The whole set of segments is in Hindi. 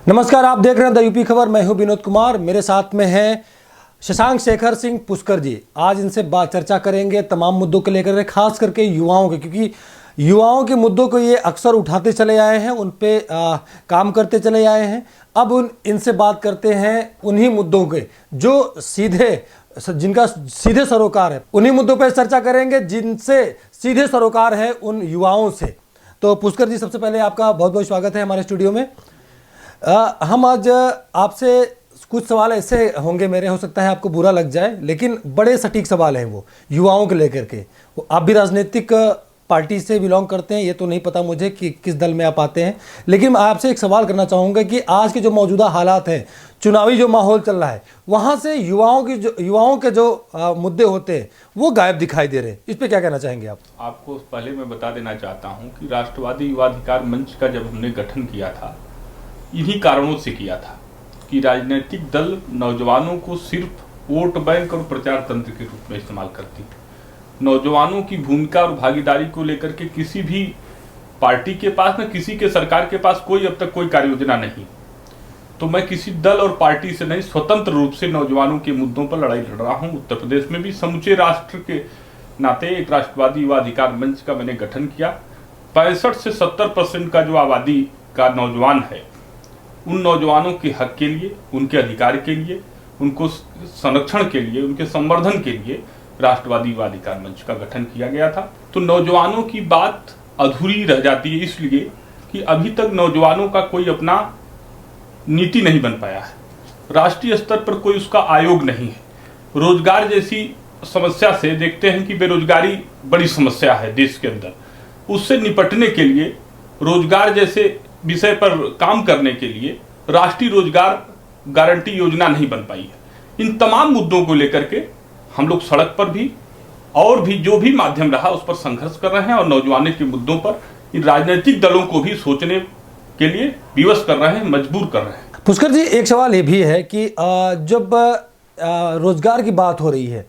नमस्कार, आप देख रहे हैं द यूपी खबर। मैं हूं विनोद कुमार। मेरे साथ में हैं शशांक शेखर सिंह पुष्कर जी। आज इनसे बात चर्चा करेंगे तमाम मुद्दों को लेकर, खास करके युवाओं के, क्योंकि युवाओं के मुद्दों को ये अक्सर उठाते चले आए हैं, उन पे काम करते चले आए हैं। अब इनसे बात करते हैं उन्हीं मुद्दों के जो जिनका सीधे सरोकार है। उन्हीं मुद्दों पर चर्चा करेंगे जिनसे सीधे सरोकार है उन युवाओं से। तो पुष्कर जी, सबसे पहले आपका बहुत बहुत स्वागत है हमारे स्टूडियो में। हम आज आपसे कुछ सवाल ऐसे होंगे मेरे, हो सकता है आपको बुरा लग जाए, लेकिन बड़े सटीक सवाल हैं वो युवाओं को लेकर के। आप भी राजनीतिक पार्टी से बिलोंग करते हैं, ये तो नहीं पता मुझे कि किस दल में आप आते हैं, लेकिन मैं आपसे एक सवाल करना चाहूँगा कि आज के जो मौजूदा हालात हैं, चुनावी जो माहौल चल रहा है, वहाँ से युवाओं के जो मुद्दे होते हैं वो गायब दिखाई दे रहे हैं। इस पर क्या कहना चाहेंगे आप? आपको पहले मैं बता देना चाहता हूँ कि राष्ट्रवादी युवा अधिकार मंच का जब हमने गठन किया था, इन्हीं कारणों से किया था कि राजनीतिक दल नौजवानों को सिर्फ वोट बैंक और प्रचार तंत्र के रूप में इस्तेमाल करती है। नौजवानों की भूमिका और भागीदारी को लेकर के किसी भी पार्टी के पास, न किसी के सरकार के पास कोई अब तक कोई कार्य योजना नहीं। तो मैं किसी दल और पार्टी से नहीं, स्वतंत्र रूप से नौजवानों के मुद्दों पर लड़ाई लड़ रहा हूँ। उत्तर प्रदेश में भी समूचे राष्ट्र के नाते एक राष्ट्रवादी युवा अधिकार मंच का मैंने गठन किया। 65 से 70% का जो आबादी का नौजवान है, उन नौजवानों के हक के लिए, उनके अधिकार के लिए, उनको संरक्षण के लिए, उनके संवर्धन के लिए राष्ट्रवादी युवा अधिकार मंच का गठन किया गया था। तो नौजवानों की बात अधूरी रह जाती है इसलिए कि अभी तक नौजवानों का कोई अपना नीति नहीं बन पाया है। राष्ट्रीय स्तर पर कोई उसका आयोग नहीं है। रोजगार जैसी समस्या से देखते हैं कि बेरोजगारी बड़ी समस्या है देश के अंदर। उससे निपटने के लिए, रोजगार जैसे विषय पर काम करने के लिए राष्ट्रीय रोजगार गारंटी योजना नहीं बन पाई है। इन तमाम मुद्दों को लेकर के हम लोग सड़क पर भी और भी जो भी माध्यम रहा उस पर संघर्ष कर रहे हैं और नौजवानों के मुद्दों पर इन राजनीतिक दलों को भी सोचने के लिए विवश कर रहे हैं, मजबूर कर रहे हैं। पुष्कर जी, एक सवाल ये भी है कि जब रोजगार की बात हो रही है,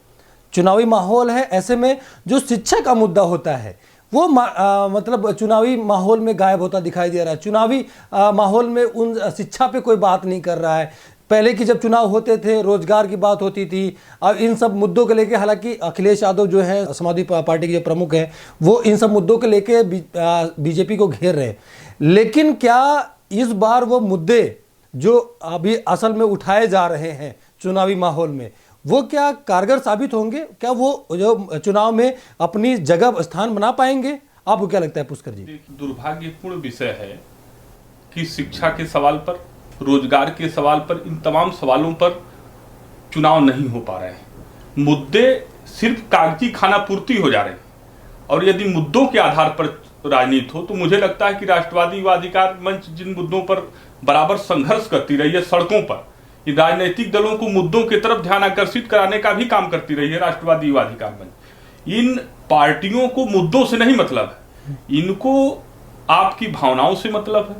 चुनावी माहौल है, ऐसे में जो शिक्षा का मुद्दा होता है वो मतलब चुनावी माहौल में गायब होता दिखाई दे रहा है। चुनावी माहौल में उन शिक्षा पे कोई बात नहीं कर रहा है। पहले की जब चुनाव होते थे, रोजगार की बात होती थी। अब इन सब मुद्दों को लेके, हालांकि अखिलेश यादव जो है समाजवादी पार्टी के जो प्रमुख हैं, वो इन सब मुद्दों को लेके बीजेपी को घेर रहे हैं, लेकिन क्या इस बार वो मुद्दे जो अभी असल में उठाए जा रहे हैं चुनावी माहौल में, वो क्या कारगर साबित होंगे? क्या वो जो चुनाव में अपनी जगह स्थान बना पाएंगे? आपको क्या लगता है पुष्कर जी? दुर्भाग्यपूर्ण विषय है कि शिक्षा के सवाल पर, रोजगार के सवाल पर, इन तमाम सवालों पर चुनाव नहीं हो पा रहे हैं। मुद्दे सिर्फ कागजी खाना पूर्ति हो जा रहे हैं। और यदि मुद्दों के आधार पर राजनीति हो तो मुझे लगता है कि राष्ट्रवादी युवा अधिकार मंच जिन मुद्दों पर बराबर संघर्ष करती रही है सड़कों पर, राजनीतिक दलों को मुद्दों की तरफ ध्यान आकर्षित कराने का भी काम करती रही है राष्ट्रवादी युवा अधिकार मंच। इन पार्टियों को मुद्दों से नहीं मतलब है, इनको आपकी भावनाओं से मतलब है।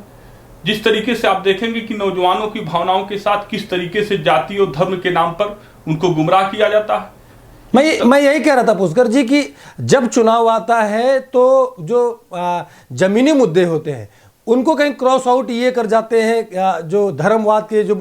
जिस तरीके से आप देखेंगे कि नौजवानों की भावनाओं के साथ किस तरीके से जाति और धर्म के नाम पर उनको गुमराह किया जाता है। मैं यही कह रहा था पुष्कर जी कि जब चुनाव आता है तो जो जमीनी मुद्दे होते हैं उनको कहीं क्रॉस आउट ये कर जाते हैं। जो धर्मवाद के जो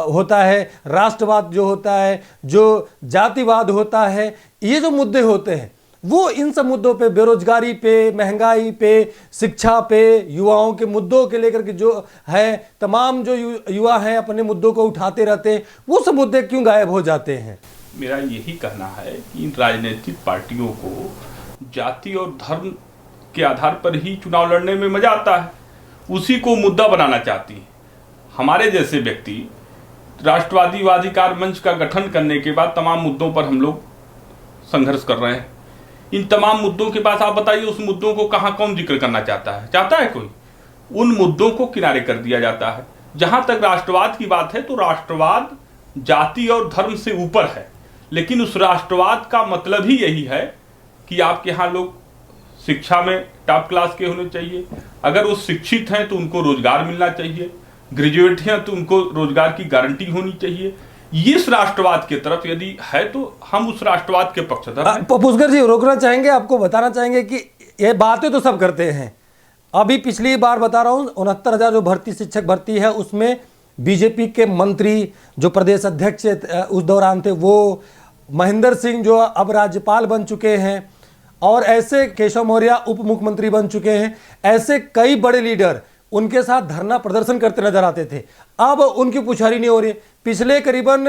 होता है, राष्ट्रवाद जो होता है, जो जातिवाद होता है, ये जो मुद्दे होते हैं वो इन सब मुद्दों पे, बेरोजगारी पे, महंगाई पे, शिक्षा पे, युवाओं के मुद्दों के लेकर के जो है, तमाम जो युवा हैं अपने मुद्दों को उठाते रहते हैं, वो सब मुद्दे क्यों गायब हो जाते हैं? मेरा यही कहना है कि इन राजनीतिक पार्टियों को जाति और धर्म के आधार पर ही चुनाव लड़ने में मजा आता है, उसी को मुद्दा बनाना चाहती है। हमारे जैसे व्यक्ति राष्ट्रवादी युवा अधिकार मंच का गठन करने के बाद तमाम मुद्दों पर हम लोग संघर्ष कर रहे हैं। इन तमाम मुद्दों के पास आप बताइए, उस मुद्दों को कहाँ कौन जिक्र करना चाहता है? चाहता है कोई? उन मुद्दों को किनारे कर दिया जाता है। जहां तक राष्ट्रवाद की बात है तो राष्ट्रवाद जाति और धर्म से ऊपर है, लेकिन उस राष्ट्रवाद का मतलब ही यही है कि आपके यहाँ लोग शिक्षा में टॉप क्लास के होने चाहिए। अगर वो शिक्षित हैं तो उनको रोजगार मिलना चाहिए, ग्रेजुएट हैं तो उनको रोजगार की गारंटी होनी चाहिए। इस राष्ट्रवाद की तरफ यदि है तो हम उस राष्ट्रवाद के पक्षधर हैं। पुष्कर जी, रोकना चाहेंगे, आपको बताना चाहेंगे कि ये बातें तो सब करते हैं, अभी पिछली बार बता रहा हूं 69,000 जो भर्ती शिक्षक भर्ती है उसमें बीजेपी के मंत्री जो प्रदेश अध्यक्ष उस दौरान थे वो महेंद्र सिंह जो अब राज्यपाल बन चुके हैं, और ऐसे केशव मौर्य उप मुख्यमंत्री बन चुके हैं, ऐसे कई बड़े लीडर उनके साथ धरना प्रदर्शन करते नजर आते थे। अब उनकी पुछारी नहीं हो रही। पिछले करीबन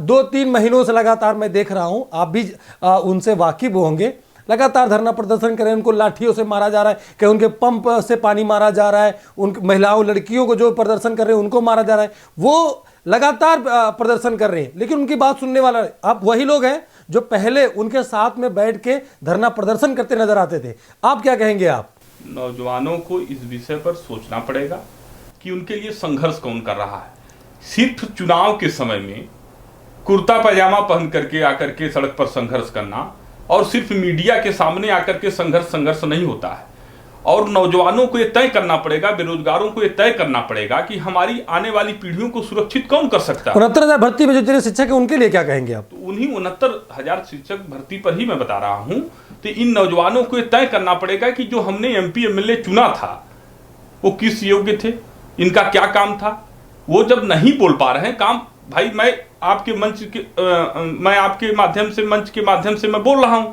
2-3 महीनों से लगातार मैं देख रहा हूं, आप भी उनसे वाकिफ होंगे, लगातार धरना प्रदर्शन कर रहे हैं। उनको लाठियों से मारा जा रहा है, कहीं उनके पंप से पानी मारा जा रहा है, उन महिलाओं लड़कियों को जो प्रदर्शन कर रहे हैं उनको मारा जा रहा है। वो लगातार प्रदर्शन कर रहे हैं, लेकिन उनकी बात सुनने वाला अब वही लोग हैं जो पहले उनके साथ में बैठ के धरना प्रदर्शन करते नजर आते थे। आप क्या कहेंगे? आप नौजवानों को इस विषय पर सोचना पड़ेगा कि उनके लिए संघर्ष कौन कर रहा है। सिर्फ चुनाव के समय में कुर्ता पैजामा पहन करके आकर के सड़क पर संघर्ष करना और सिर्फ मीडिया के सामने आकर के संघर्ष नहीं होता है। और नौजवानों को यह तय करना पड़ेगा, बेरोजगारों को यह तय करना पड़ेगा कि हमारी आने वाली पीढ़ियों को सुरक्षित कौन कर सकता है। 69,000 भर्ती में जो तेरे शिक्षक है उनके लिए क्या कहेंगे आप? तो उन्हीं 69,000 शिक्षक भर्ती पर ही मैं बता रहा हूं। तो इन नौजवानों को यह तय करना पड़ेगा कि जो हमने एमपी एमएलए चुना था वो किस योग्य थे, इनका क्या काम था। वो जब नहीं बोल पा रहे हैं काम, भाई मैं आपके माध्यम से मंच के माध्यम से मैं बोल रहा हूं,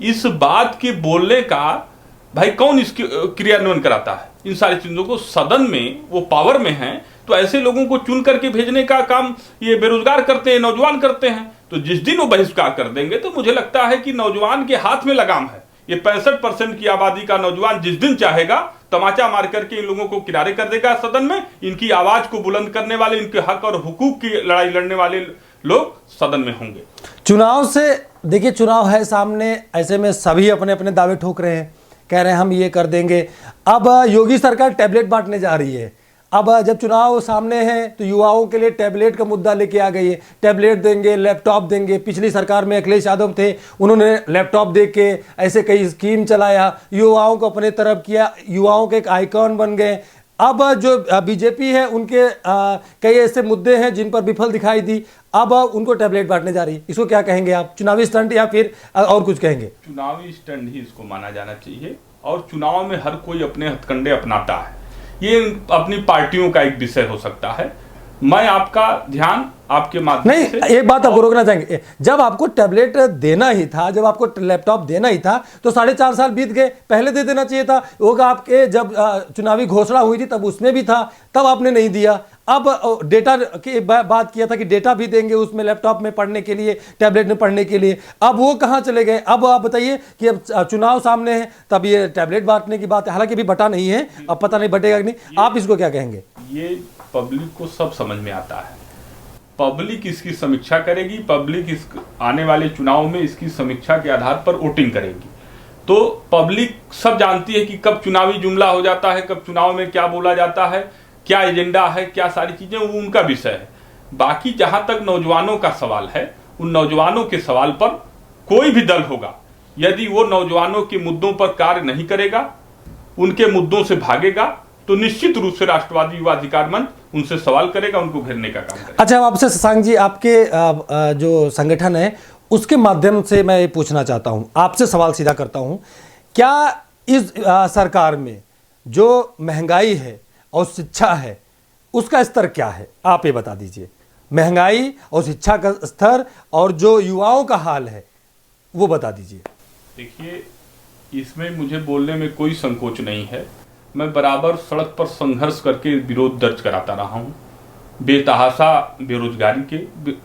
इस बात के बोलने का भाई कौन इसकी क्रियान्वयन कराता है? इन सारी चीजों को सदन में वो पावर में है, तो ऐसे लोगों को चुन करके भेजने का काम ये बेरोजगार करते हैं, नौजवान करते हैं। तो जिस दिन वो बहिष्कार कर देंगे तो मुझे लगता है कि नौजवान के हाथ में लगाम है। ये 65% की आबादी का नौजवान जिस दिन चाहेगा तमाचा मार करके इन लोगों को किनारे कर देगा सदन में। इनकी आवाज को बुलंद करने वाले, इनके हक और हुकूक की लड़ाई लड़ने वाले लोग सदन में होंगे। चुनाव से देखिए, चुनाव है सामने, ऐसे में सभी अपने अपने दावे ठोक रहे हैं, कह रहे हैं हम ये कर देंगे। अब योगी सरकार टैबलेट बांटने जा रही है। अब जब चुनाव सामने हैं तो युवाओं के लिए टैबलेट का मुद्दा लेके आ गई है। टैबलेट देंगे, लैपटॉप देंगे। पिछली सरकार में अखिलेश यादव थे, उन्होंने लैपटॉप दे के ऐसे कई स्कीम चलाया, युवाओं को अपने तरफ किया, युवाओं के एक आइकॉन बन गए। अब जो बीजेपी है उनके कई ऐसे मुद्दे हैं जिन पर विफल दिखाई दी, अब उनको टैबलेट बांटने जा रही है। इसको क्या कहेंगे आप? चुनावी स्टंट या फिर और कुछ कहेंगे? चुनावी स्टंट ही इसको माना जाना चाहिए। और चुनाव में हर कोई अपने हथकंडे अपनाता है, ये अपनी पार्टियों का एक विषय हो सकता है। मैं आपका ध्यान आपके माध्यम से नहीं, एक बात आपको रोकना चाहेंगे। जब आपको टैबलेट देना ही था, जब आपको लैपटॉप देना ही था तो 4.5 साल बीत गए, पहले दे देना चाहिए था। वो आपके जब चुनावी घोषणा हुई थी तब उसमें भी था, तब आपने नहीं दिया। अब डेटा की बात किया था कि डेटा भी देंगे उसमें, लैपटॉप में पढ़ने के लिए, टैबलेट में पढ़ने के लिए। अब वो कहाँ चले गए? अब आप बताइए कि अब चुनाव सामने है तब ये टैबलेट बांटने की बात है। हालांकि अभी बटा नहीं है, अब पता नहीं बटेगा कि नहीं। आप इसको क्या कहेंगे? ये पब्लिक को सब समझ में आता है। पब्लिक इसकी समीक्षा करेगी, पब्लिक इस आने वाले चुनाव में इसकी समीक्षा के आधार पर वोटिंग करेगी। तो पब्लिक सब जानती है कि कब चुनावी जुमला हो जाता है, कब चुनाव में क्या बोला जाता है, क्या एजेंडा है, क्या सारी चीजें, वो उनका विषय है। बाकी जहां तक नौजवानों का सवाल है, उन नौजवानों के सवाल पर कोई भी दल होगा, यदि वो नौजवानों के मुद्दों पर कार्य नहीं करेगा, उनके मुद्दों से भागेगा, तो निश्चित रूप से राष्ट्रवादी युवा अधिकार मंच उनसे सवाल करेगा, उनको घेरने का काम करेगा। अच्छा, आपसे शशांक जी, आपके जो संगठन है उसके माध्यम से मैं ये पूछना चाहता हूं, आपसे सवाल सीधा करता हूं, क्या इस सरकार में जो महंगाई है और शिक्षा है उसका स्तर क्या है? आप ये बता दीजिए। महंगाई और शिक्षा का स्तर और जो युवाओं का हाल है वो बता दीजिए। देखिए, इसमें मुझे बोलने में कोई संकोच नहीं है। मैं बराबर सड़क पर संघर्ष करके विरोध दर्ज कराता रहा हूँ। बेतहाशा बेरोजगारी के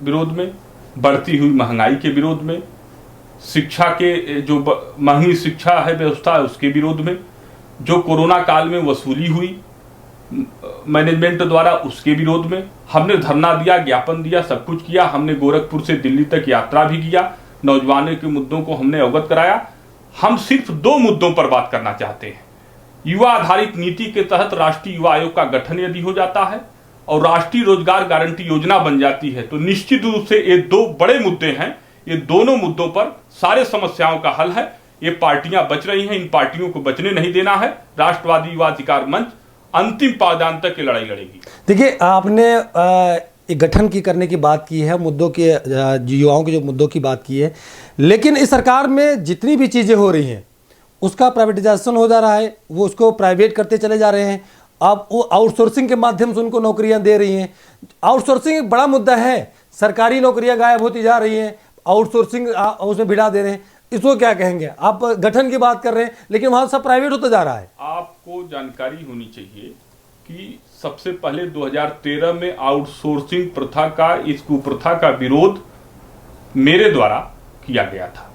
विरोध में, बढ़ती हुई महंगाई के विरोध में, शिक्षा के जो महंगी शिक्षा है व्यवस्था है उसके विरोध में, जो कोरोना काल में वसूली हुई मैनेजमेंट द्वारा उसके विरोध में हमने धरना दिया, ज्ञापन दिया, सब कुछ किया। हमने गोरखपुर से दिल्ली तक यात्रा भी किया, नौजवानों के मुद्दों को हमने अवगत कराया। हम सिर्फ 2 मुद्दों पर बात करना चाहते हैं। युवा आधारित नीति के तहत राष्ट्रीय युवा आयोग का गठन यदि हो जाता है और राष्ट्रीय रोजगार गारंटी योजना बन जाती है तो निश्चित रूप से ये 2 बड़े मुद्दे हैं। ये दोनों मुद्दों पर सारे समस्याओं का हल है। ये पार्टियां बच रही हैं, इन पार्टियों को बचने नहीं देना है। राष्ट्रवादी युवा अधिकार मंच अंतिम पायदान तक की लड़ाई लड़ेगी। देखिए, आपने एक गठन की करने की बात की है, मुद्दों के युवाओं के जो मुद्दों की बात की है, लेकिन इस सरकार में जितनी भी चीजें हो रही हैं उसका प्राइवेटाइजेशन हो जा रहा है, वो उसको प्राइवेट करते चले जा रहे हैं। अब वो आउटसोर्सिंग के माध्यम से उनको नौकरियां दे रही हैं। आउटसोर्सिंग एक बड़ा मुद्दा है, सरकारी नौकरियां गायब होती जा रही हैं, आउटसोर्सिंग उसमें भिड़ा दे रहे हैं। इसको क्या कहेंगे? आप गठन की बात कर रहे हैं लेकिन वहां सब प्राइवेट होता जा रहा है। आपको जानकारी होनी चाहिए कि सबसे पहले 2013 में आउटसोर्सिंग प्रथा का, इस कुप्रथा का विरोध मेरे द्वारा किया गया था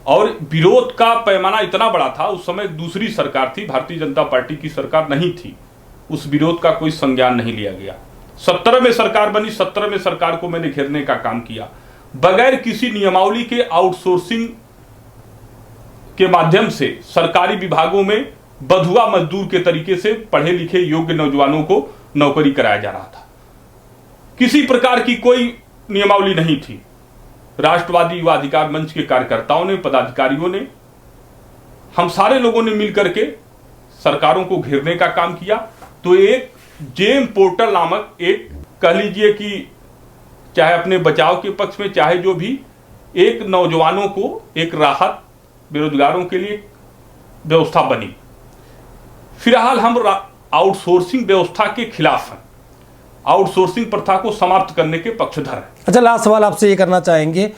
और विरोध का पैमाना इतना बड़ा था। उस समय दूसरी सरकार थी, भारतीय जनता पार्टी की सरकार नहीं थी। उस विरोध का कोई संज्ञान नहीं लिया गया। 17 में सरकार बनी, 17 में सरकार को मैंने घेरने का काम किया। बगैर किसी नियमावली के आउटसोर्सिंग के माध्यम से सरकारी विभागों में बधुआ मजदूर के तरीके से पढ़े लिखे योग्य नौजवानों को नौकरी कराया जा रहा था। किसी प्रकार की कोई नियमावली नहीं थी। राष्ट्रवादी युवा अधिकार मंच के कार्यकर्ताओं ने, पदाधिकारियों ने, हम सारे लोगों ने मिलकर के सरकारों को घेरने का काम किया। तो एक जेम पोर्टल नामक, एक कह लीजिए कि चाहे अपने बचाव के पक्ष में चाहे जो भी, एक नौजवानों को एक राहत, बेरोजगारों के लिए व्यवस्था बनी। फिलहाल हम आउटसोर्सिंग व्यवस्था के खिलाफ हैं, आउटसोर्सिंग प्रथा को समाप्त करने के पक्षधर हैं। अच्छा, लास्ट सवाल आपसे ये करना चाहेंगे,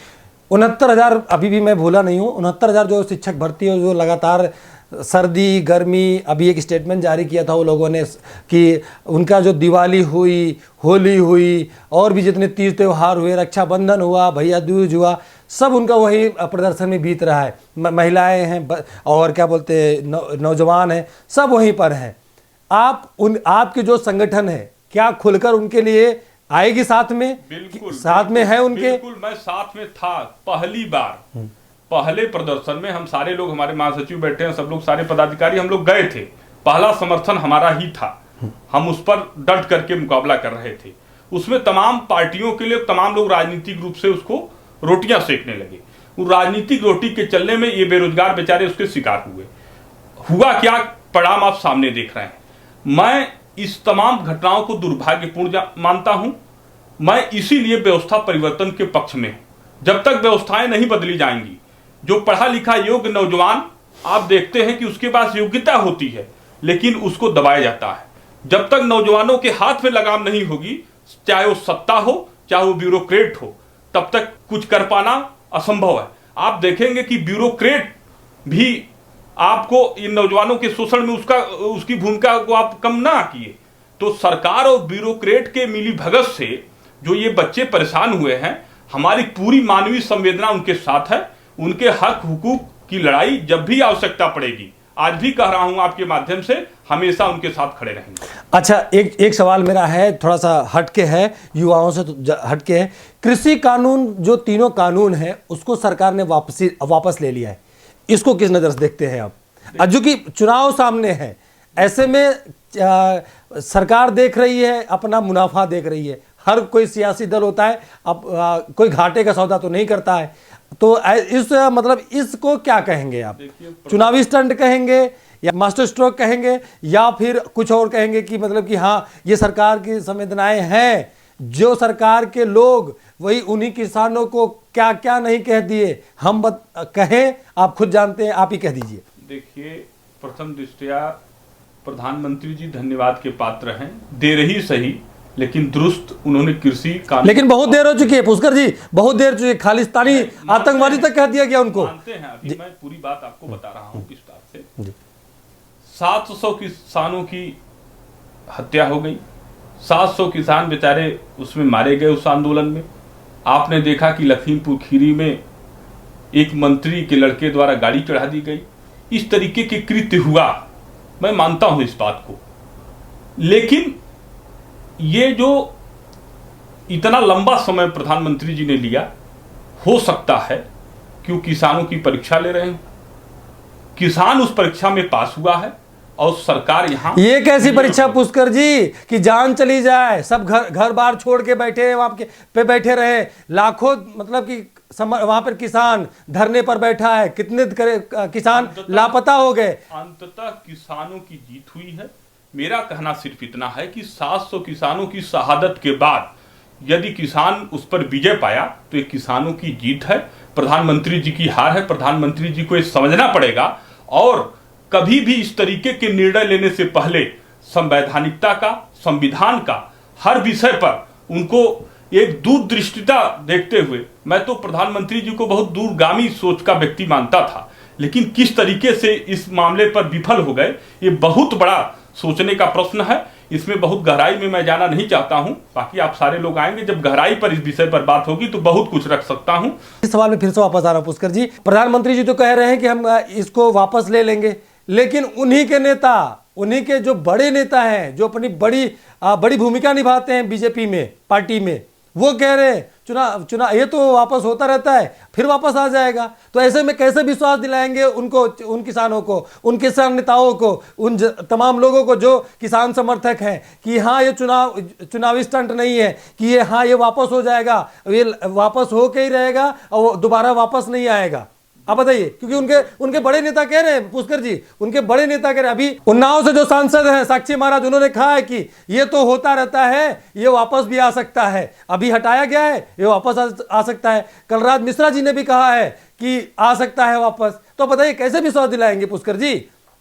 69,000 अभी भी मैं भूला नहीं हूँ, 69,000 जो शिक्षक भर्ती हो, जो लगातार सर्दी गर्मी, अभी एक स्टेटमेंट जारी किया था वो लोगों ने कि उनका जो दिवाली हुई, होली हुई और भी जितने तीज त्यौहार हुए, रक्षाबंधन हुआ, भैया दूज हुआ, सब उनका वही प्रदर्शन में बीत रहा है। महिलाएं हैं और क्या बोलते हैं नौजवान हैं, सब वहीं पर हैं। आपके जो संगठन है क्या खुलकर उनके लिए आएगी साथ में? बिल्कुल साथ में है उनके? बिल्कुल, मैं साथ में था पहली बार। पहले प्रदर्शन में हम सारे लोग, हमारे महासचिव बैठे हैं, सब लोग, सारे पदाधिकारी, हम लोग गए थे। पहला समर्थन हमारा ही था, हम उस पर डट करके मुकाबला कर रहे थे। उसमें तमाम पार्टियों के लिए तमाम लोग राजनीतिक रूप से उसको रोटियां सेकने लगे। वो राजनीतिक रोटी के चलने में ये बेरोजगार बेचारे उसके शिकार हुए। हुआ क्या, परिणाम आप सामने देख रहे हैं। मैं इस तमाम घटनाओं को दुर्भाग्यपूर्ण मानता हूं। मैं इसीलिए व्यवस्था परिवर्तन के पक्ष में हूं। जब तक व्यवस्थाएं नहीं बदली जाएंगी, जो पढ़ा लिखा योग्य नौजवान, आप देखते हैं कि उसके पास योग्यता होती है लेकिन उसको दबाया जाता है। जब तक नौजवानों के हाथ में लगाम नहीं होगी, चाहे वो सत्ता हो चाहे वो ब्यूरोक्रेट हो, तब तक कुछ कर पाना असंभव है। आप देखेंगे कि ब्यूरोक्रेट भी आपको इन नौजवानों के शोषण में उसकी भूमिका को आप कम ना किए। तो सरकार और ब्यूरोक्रेट के मिली भगत से जो ये बच्चे परेशान हुए हैं, हमारी पूरी मानवीय संवेदना उनके साथ है। उनके हक हुकूक की लड़ाई जब भी आवश्यकता पड़ेगी, आज भी कह रहा हूं आपके माध्यम से, हमेशा उनके साथ खड़े रहेंगे। अच्छा, एक सवाल मेरा है, थोड़ा सा हटके है, युवाओं से तो हटके है। कृषि कानून, जो तीनों कानून है, उसको सरकार ने वापस ले लिया है। इसको किस नज़र से देखते हैं आप? जो कि चुनाव सामने है, ऐसे में सरकार देख रही है, अपना मुनाफा देख रही है। हर कोई सियासी दल होता है, अब कोई घाटे का सौदा तो नहीं करता है। तो मतलब इसको क्या कहेंगे आप? चुनावी स्टंट कहेंगे या मास्टर स्ट्रोक कहेंगे या फिर कुछ और कहेंगे कि मतलब कि हाँ, ये सरकार की संवेदनाएं हैं, जो सरकार के लोग वही उन्हीं किसानों को क्या क्या नहीं कह दिए, हम कहें, आप खुद जानते हैं, आप ही कह दीजिए। देखिए, प्रथम दृष्टया प्रधानमंत्री जी धन्यवाद के पात्र हैं, देर ही सही लेकिन दुरुस्त उन्होंने कृषि कानून, लेकिन बहुत देर हो चुकी है पुष्कर जी, बहुत देर चुकी है। खालिस्तानी आतंकवादी तक कह दिया गया उनको। मानते हैं, अभी मैं पूरी बात आपको बता रहा हूं विस्तार से। 700 किसानों की हत्या हो गई, 700 किसान बेचारे उसमें मारे गए उस आंदोलन में। आपने देखा कि लखीमपुर खीरी में एक मंत्री के लड़के द्वारा गाड़ी चढ़ा दी गई। इस तरीके के कृत्य हुआ, मैं मानता हूं इस बात को। लेकिन ये जो इतना लंबा समय प्रधानमंत्री जी ने लिया, हो सकता है कि वो किसानों की परीक्षा ले रहे हैं। किसान उस परीक्षा में पास हुआ है और सरकार यहाँ, ये कैसी परीक्षा पुष्कर जी कि जान चली जाए, सब घर बार छोड़ के बैठे वहां पे बैठे रहे, लाखों मतलब कि वहां पर किसान धरने पर बैठा है, कितने किसान लापता हो गए। अंततः किसानों की जीत हुई है। मेरा कहना सिर्फ इतना है कि 700 किसानों की शहादत के बाद यदि किसान उस पर विजय पाया तो ये किसानों की जीत है, प्रधानमंत्री जी की हार है। प्रधानमंत्री जी को ये समझना पड़ेगा और कभी भी इस तरीके के निर्णय लेने से पहले संवैधानिकता का, संविधान का हर विषय पर उनको एक दूरदृष्टिता देखते हुए, मैं तो प्रधानमंत्री जी को बहुत दूरगामी सोच का व्यक्ति मानता था, लेकिन किस तरीके से इस मामले पर विफल हो गए, ये बहुत बड़ा सोचने का प्रश्न है। इसमें बहुत गहराई में मैं जाना नहीं चाहता हूं, बाकी आप सारे लोग आएंगे, जब गहराई पर इस विषय पर बात होगी तो बहुत कुछ रख सकता हूं। इस सवाल में फिर से वापस आ रहा हूं पुष्कर जी। प्रधानमंत्री जी तो कह रहे हैं कि हम इसको वापस ले लेंगे, लेकिन उन्हीं के नेता, उन्हीं के जो बड़े नेता हैं, जो अपनी बड़ी भूमिका निभाते हैं बीजेपी में, पार्टी में, वो कह रहे हैं चुनाव ये तो वापस होता रहता है, फिर वापस आ जाएगा। तो ऐसे में कैसे विश्वास दिलाएंगे उनको, उन किसानों को, उन किसान नेताओं को, उन तमाम लोगों को जो किसान समर्थक हैं कि हाँ ये चुनावी स्टंट नहीं है, कि ये हाँ ये वापस हो जाएगा, ये वापस हो के ही रहेगा और वो दोबारा वापस नहीं आएगा। आप बताइए, क्योंकि उनके बड़े नेता कह रहे हैं पुष्कर जी, उनके बड़े नेता कह रहे हैं। अभी उन्नाव से जो सांसद हैं साक्षी महाराज, उन्होंने कहा है कि ये तो होता रहता है, ये वापस भी आ सकता है, अभी हटाया गया है, ये वापस आ सकता है। कलराज मिश्रा जी ने भी कहा है कि आ सकता है वापस। तो बताइए कैसे विश्वास दिलाएंगे पुष्कर जी?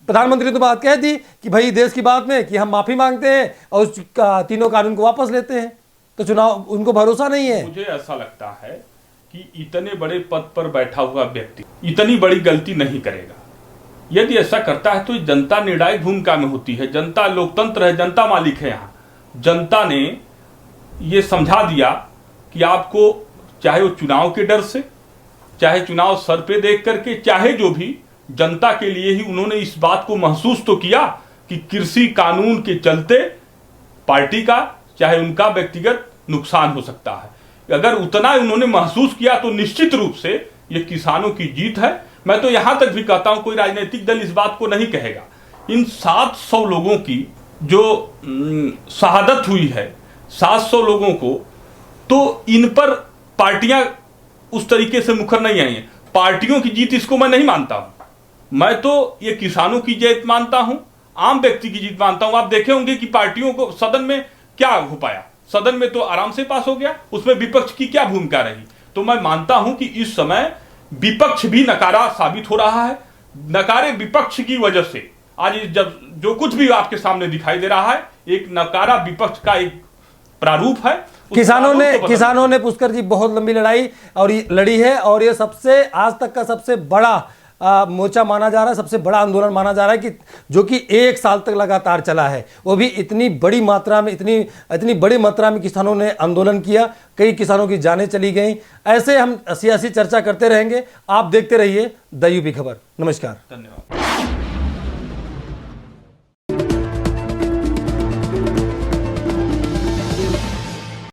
प्रधानमंत्री ने तो बात कह दी कि भाई देश की बात में कि हम माफी मांगते हैं और उस तीनों कानून को वापस लेते हैं, तो चुनाव उनको भरोसा नहीं है। मुझे ऐसा लगता है कि इतने बड़े पद पर बैठा हुआ व्यक्ति इतनी बड़ी गलती नहीं करेगा। यदि ऐसा करता है तो जनता निर्णायक भूमिका में होती है, जनता लोकतंत्र है, जनता मालिक है। यहाँ जनता ने ये समझा दिया कि आपको, चाहे वो चुनाव के डर से, चाहे चुनाव सर पे देख करके, चाहे जो भी, जनता के लिए ही उन्होंने इस बात को महसूस तो किया कि कृषि कानून के चलते पार्टी का, चाहे उनका व्यक्तिगत नुकसान हो सकता है। अगर उतना उन्होंने महसूस किया तो निश्चित रूप से ये किसानों की जीत है। मैं तो यहां तक भी कहता हूं कोई राजनीतिक दल इस बात को नहीं कहेगा। इन 700 लोगों की जो शहादत हुई है, 700 लोगों को, तो इन पर पार्टियां उस तरीके से मुखर नहीं आई हैं। पार्टियों की जीत इसको मैं नहीं मानता हूं। मैं तो ये किसानों की जीत मानता हूं, आम व्यक्ति की जीत मानता हूं। आप देखे होंगे कि पार्टियों को सदन में क्या हो पाया, सदन में तो आराम से पास हो गया, उसमें विपक्ष की क्या भूमिका रही। तो मैं मानता हूं कि इस समय विपक्ष भी नकारा साबित हो रहा है। नकारे विपक्ष की वजह से आज जब जो कुछ भी आपके सामने दिखाई दे रहा है, एक नकारा विपक्ष का एक प्रारूप है। किसानों ने पुष्कर जी बहुत लंबी लड़ाई और लड़ी है, और ये सबसे आज तक का सबसे बड़ा मोर्चा माना जा रहा है, सबसे बड़ा आंदोलन माना जा रहा है, कि जो कि 1 साल तक लगातार चला है। वो भी इतनी बड़ी मात्रा में, इतनी बड़ी मात्रा में किसानों ने आंदोलन किया, कई किसानों की जानें चली गई। ऐसे हम सियासी चर्चा करते रहेंगे। आप देखते रहिए द यूपी खबर। नमस्कार, धन्यवाद।